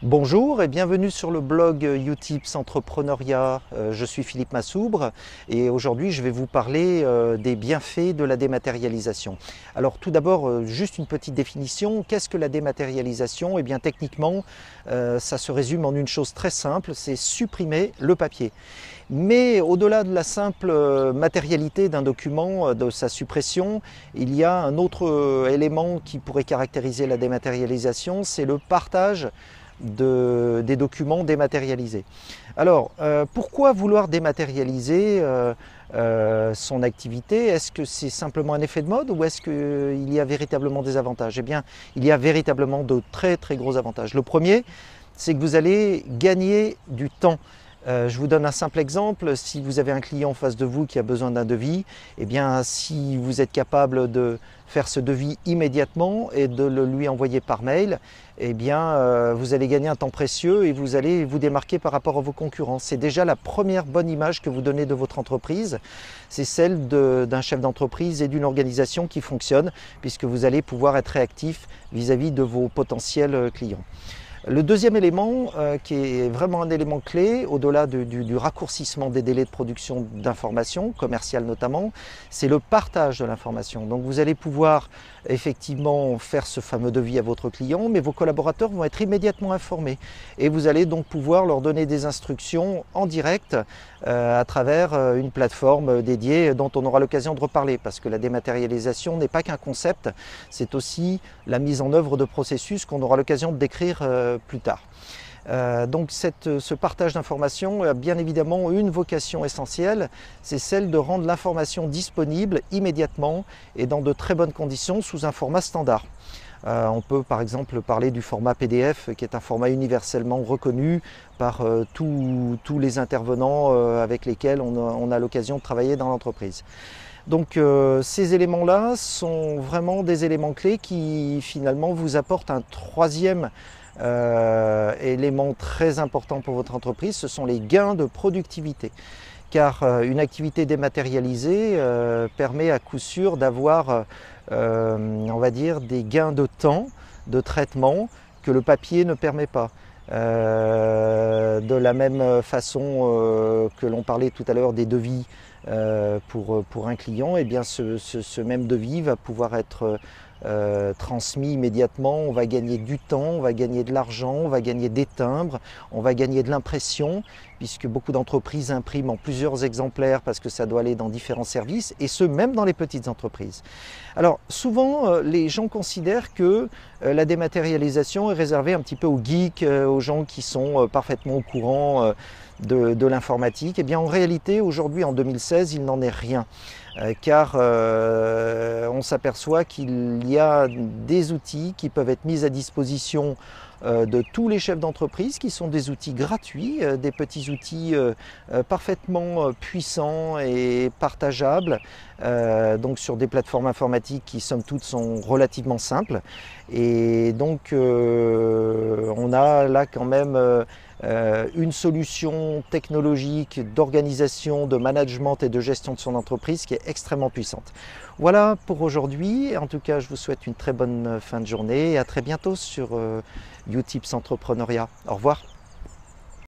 Bonjour et bienvenue sur le blog Utips Entrepreneuriat. Je suis Philippe Massoubre et aujourd'hui je vais vous parler des bienfaits de la dématérialisation. Alors tout d'abord, juste une petite définition. Qu'est-ce que la dématérialisation? Eh bien techniquement, ça se résume en une chose très simple, c'est supprimer le papier. Mais au-delà de la simple matérialité d'un document, de sa suppression, il y a un autre élément qui pourrait caractériser la dématérialisation, c'est le partage des documents dématérialisés. Alors, pourquoi vouloir dématérialiser son activité? Est-ce que c'est simplement un effet de mode ou est-ce qu'il y a véritablement des avantages? Eh bien, il y a véritablement de très très gros avantages. Le premier, c'est que vous allez gagner du temps. Je vous donne un simple exemple. Si vous avez un client en face de vous qui a besoin d'un devis, eh bien, si vous êtes capable de faire ce devis immédiatement et de le lui envoyer par mail, eh bien, vous allez gagner un temps précieux et vous allez vous démarquer par rapport à vos concurrents. C'est déjà la première bonne image que vous donnez de votre entreprise. C'est celle d'un chef d'entreprise et d'une organisation qui fonctionne, puisque vous allez pouvoir être réactif vis-à-vis de vos potentiels clients. Le deuxième élément, qui est vraiment un élément clé, au-delà du raccourcissement des délais de production d'informations, commerciales notamment, c'est le partage de l'information. Donc vous allez pouvoir effectivement faire ce fameux devis à votre client, mais vos collaborateurs vont être immédiatement informés. Et vous allez donc pouvoir leur donner des instructions en direct à travers une plateforme dédiée dont on aura l'occasion de reparler, parce que la dématérialisation n'est pas qu'un concept, c'est aussi la mise en œuvre de processus qu'on aura l'occasion de décrire plus tard. Donc ce partage d'informations a bien évidemment une vocation essentielle, c'est celle de rendre l'information disponible immédiatement et dans de très bonnes conditions sous un format standard. On peut par exemple parler du format PDF qui est un format universellement reconnu par tous les intervenants avec lesquels on a l'occasion de travailler dans l'entreprise. Donc ces éléments-là sont vraiment des éléments clés qui finalement vous apportent un troisième élément très important pour votre entreprise, ce sont les gains de productivité. Car une activité dématérialisée permet à coup sûr d'avoir, on va dire, des gains de temps, de traitement que le papier ne permet pas. De la même façon que l'on parlait tout à l'heure des devis pour un client, eh bien ce même devis va pouvoir être transmis immédiatement. On va gagner du temps, on va gagner de l'argent, on va gagner des timbres, on va gagner de l'impression, puisque beaucoup d'entreprises impriment en plusieurs exemplaires parce que ça doit aller dans différents services, et ce même dans les petites entreprises. Alors souvent les gens considèrent que la dématérialisation est réservée un petit peu aux geeks, aux gens qui sont parfaitement au courant de l'informatique. Eh bien en réalité aujourd'hui en 2016 il n'en est rien. Car on s'aperçoit qu'il y a des outils qui peuvent être mis à disposition de tous les chefs d'entreprise, qui sont des outils gratuits, des petits outils parfaitement puissants et partageables, donc sur des plateformes informatiques qui somme toute sont relativement simples. Et donc on a là quand même une solution technologique d'organisation, de management et de gestion de son entreprise qui est extrêmement puissante. Voilà pour aujourd'hui. En tout cas, je vous souhaite une très bonne fin de journée et à très bientôt sur Utips Entrepreneuriat. Au revoir.